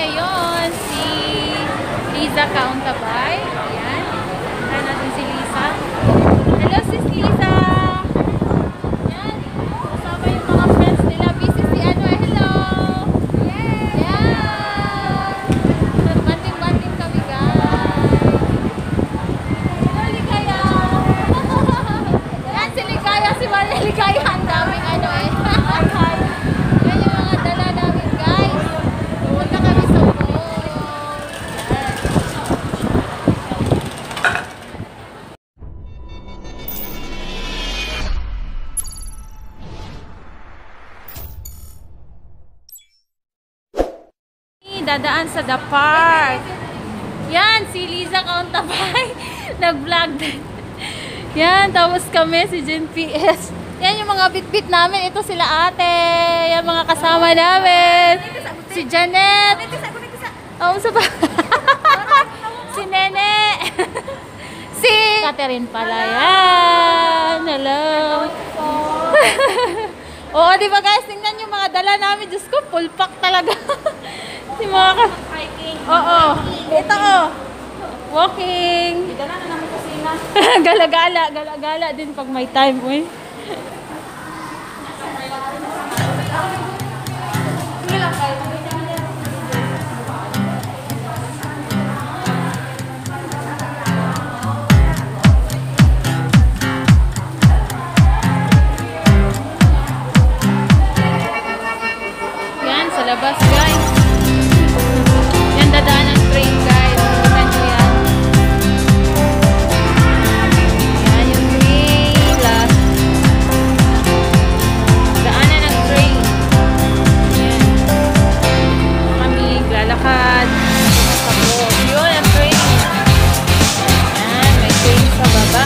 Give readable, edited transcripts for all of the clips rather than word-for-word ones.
ngayon si Liza Kauntabay. Ayan. Tara natin si Liza. Hello, sis Liza! Ayan. Kasama yung mga friends nila. Busy si ano eh. Hello! Ayan. Banding-banding kami, guys. Hello, Ligaya! Ayan si Ligaya, si Maria Ligaya. Ang daming ano eh. Yan yung mga dala namin, guys. Pumunta kami sa mall. Dadaan sa The Park. Yan, si Liza Kauntabay. Nag-vlog din. Yan, tapos kami si Jen PS. Yan yung mga bit-bit namin. Ito sila ate. Yan mga kasama namin. Si Janet. Oh, sa ba? Si Nene. Si Catherine pala. Yan. Hello. Oo, di ba guys? Tingnan yung mga dala namin. Diyos ko, full pack talaga. Si mga hiking. Oo. Ito oh. Walking. Dala na namin kusina. Gala-gala. Gala-gala din pag may time. Uy. Yan, sa labas guys. Yan, dadaan ang train guys. Tignan nyo yan. Yan yung train. Daanan ang train. Yan. Kami lalakad. Yun ang train. Yan, may train sa baba.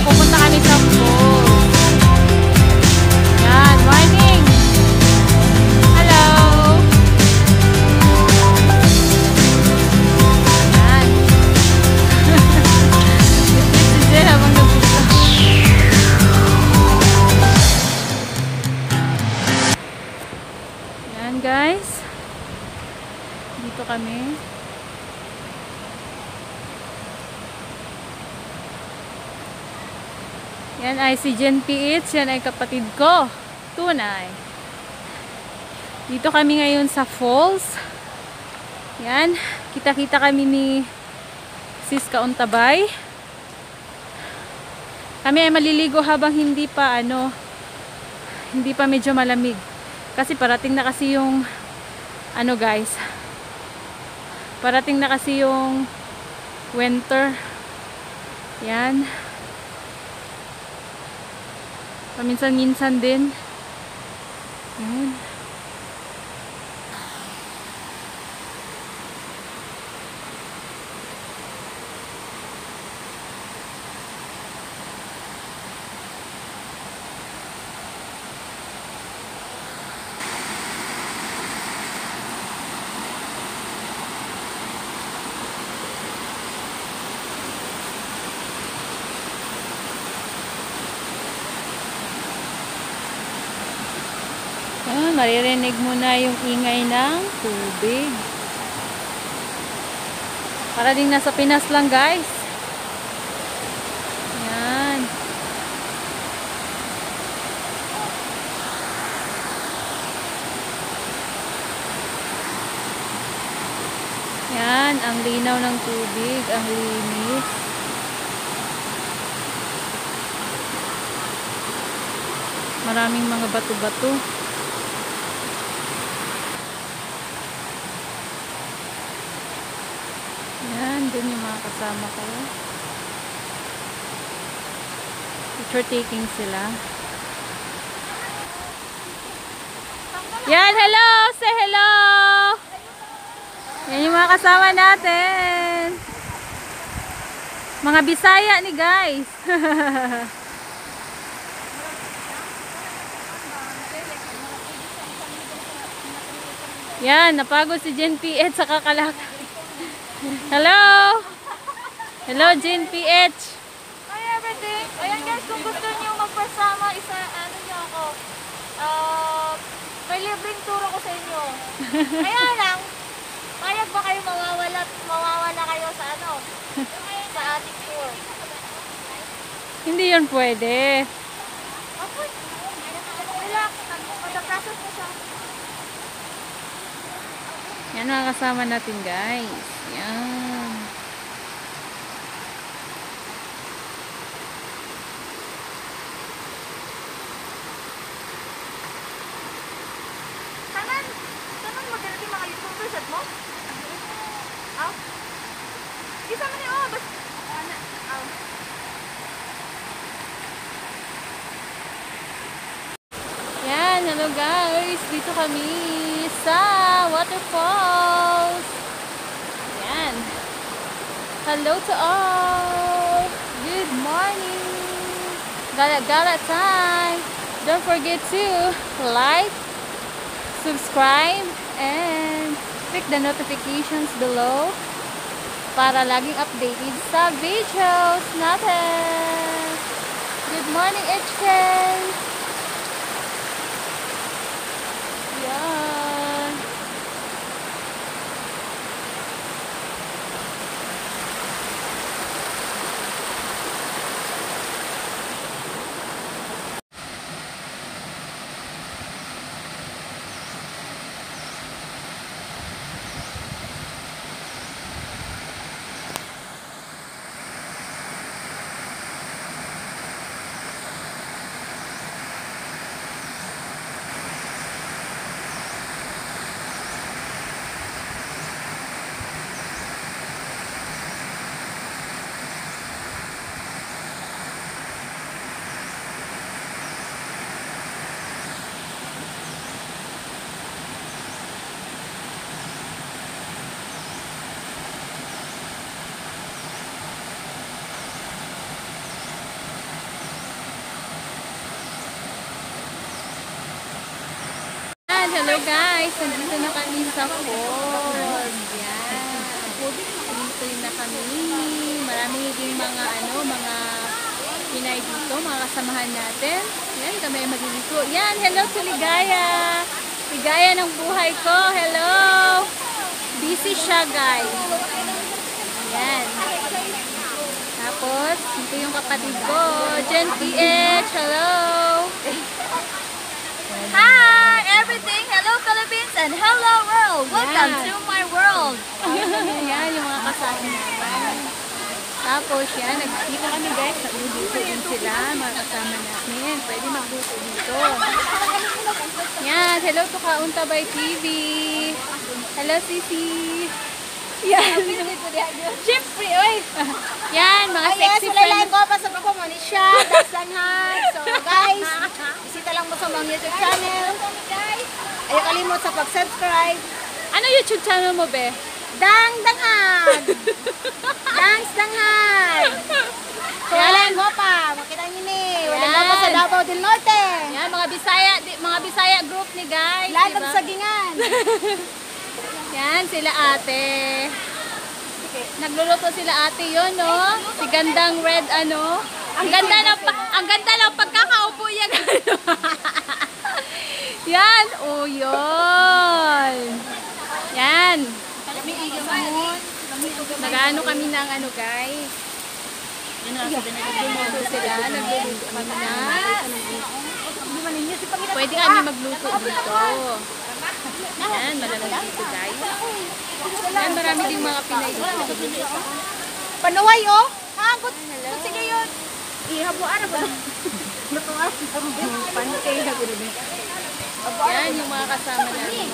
Pupunta kami sa pool. Yan, morning. Hello. Yan. Si Jen habang nagpunta. Yan guys. Dito kami. Yan ay si Jen PH. Yan ay kapatid ko. Tunay. Dito kami ngayon sa falls. Yan. Kita-kita kami ni Sis Kauntabay. Kami ay maliligo habang hindi pa medyo malamig. Kasi parating na kasi yung guys. Parating na kasi yung winter. Yan. Paminsan-minsan din. Yan. Maririnig mo na yung ingay ng tubig. Para ding nasa Pinas lang, guys. Yan. Yan, ang linaw ng tubig, ang linis. Maraming mga bato-bato. Yan, dun yung mga kasama ko. Picture taking sila. Yan, hello! Say hello! Yan yung mga kasama natin. Mga Bisaya ni guys. Yan, napagod si Jen PH sa kakalak. Hello! Hello, Jen PH. Hi everything! Ayan guys, kung gusto niyo magpasama, niyo ako. May libreng tour ako sa inyo. Kaya lang, payag ba kayo mawawala kayo sa sa ating tour? Hindi yun pwede. Okay. Relax. Mag-process mo siya. Yan mga kasama natin guys. Yan. Tanan maganda mga YouTubers at mo? Aw? Isa man niyo, bas... Aw. Yan, hello guys. Dito kami sa waterfalls. Yan. Hello to all. Good morning. Gala time. Don't forget to like, subscribe, and click the notifications below para laging updated sa videos natin. Good morning, HK. Yan. Hello guys, nandito na kami sa falls. Yan. Dito na kami. Marami din mga mga Pinay dito, mga kasamahan natin. Yan, kami ay magliligo. Yan, hello to Ligaya. Ligaya ng buhay ko. Hello. Busy siya guys. Yan. Tapos, ito yung kapatid ko. Jen PH. Hello. Hi everything! Hello Philippines and hello world! Welcome to my world! Yan yung mga kasama natin. Tapos yan, dito kami guys, nagluluto din sila, mga kasama namin. Pwede magluto dito. Yan, hello to Kauntabay TV. Hello Sisi. Yan. Siyempre, oy. Yan, mga sexy friends. ko pa sa grupo mo ni siya, Daslanhan. So guys, bisita lang mo sa mga YouTube channel. Ayaw kalimot sa pag-subscribe. Ano YouTube channel mo, be? Dang Dangan! Dangs Dangan! So wala yung gopa, makita niyo ni. Wala Yan. gopa sa Davao del Norte. Yan, mga Bisaya group ni guys. Latag diba? sa gingan. Yan, sila ate. Nagluluto sila ate yun, no? Si gandang red, ano? Ang ganda ng pagkakaupo niya. Yan, oh yun. Yan. Nag-ano kami ng ano, guys. Nagluluto sila, nagluluto kami na. Pwede kami magluto dito. Yan, malamig dito, guys. Yan, marami ding mga Pinay dito. Panuway oh. Ha, good. Sige yun. Ihabuan ba? Pankay na ko rin. Yan, yung mga kasama namin.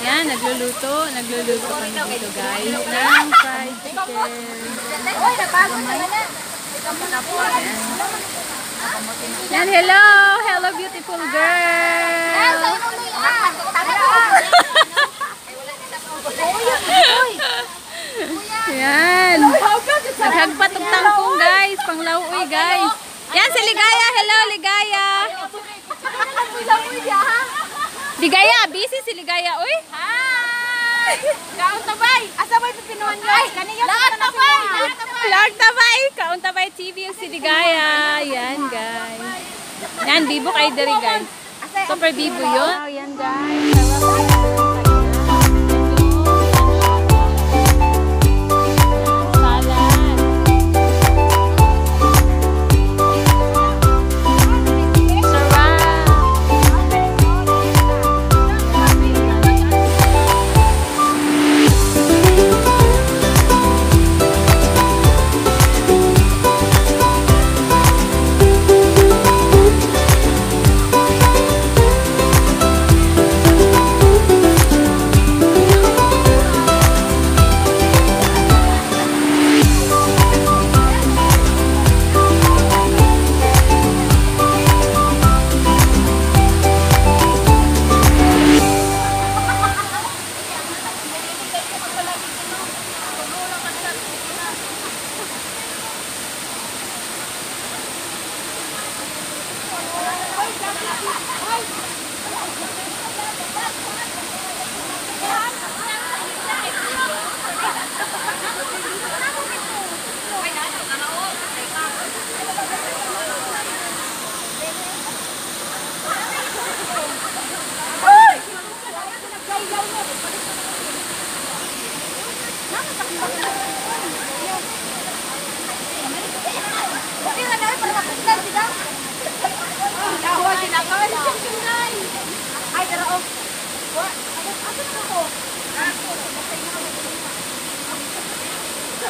Yan, nagluluto kami dito, guys. Ng fried chicken. Yan, hello beautiful girl. Yan. Naghagpatog tangkong, guys. Panglauoy, guys. Yan, si Ligaya. Hello, Ligaya. Ligaya, busy si Ligaya. Uy. Hi! Kauntabay! Asa ba ito pinuhan nyo? Kaniyo Kauntabay! Kauntabay TV yung si Ligaya. Yan, guys. Yan, bibo kay Dere, guys. Super bibo yun. Yan, guys.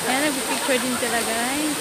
Yan, nag-picture din sila, guys.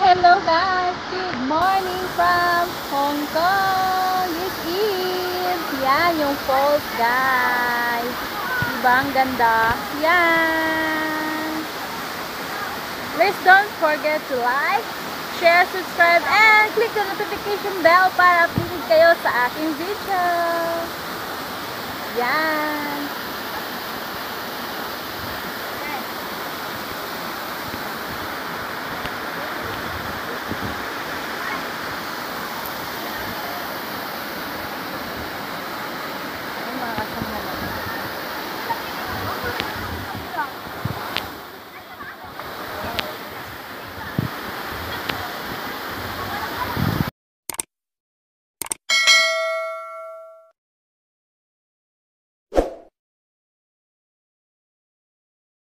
Hello guys! Good morning from Hong Kong! This is, yan yung falls guys. Diba ang ganda? Yan! Please don't forget to like, share, subscribe, and click the notification bell para updated kayo sa aking video. Yan.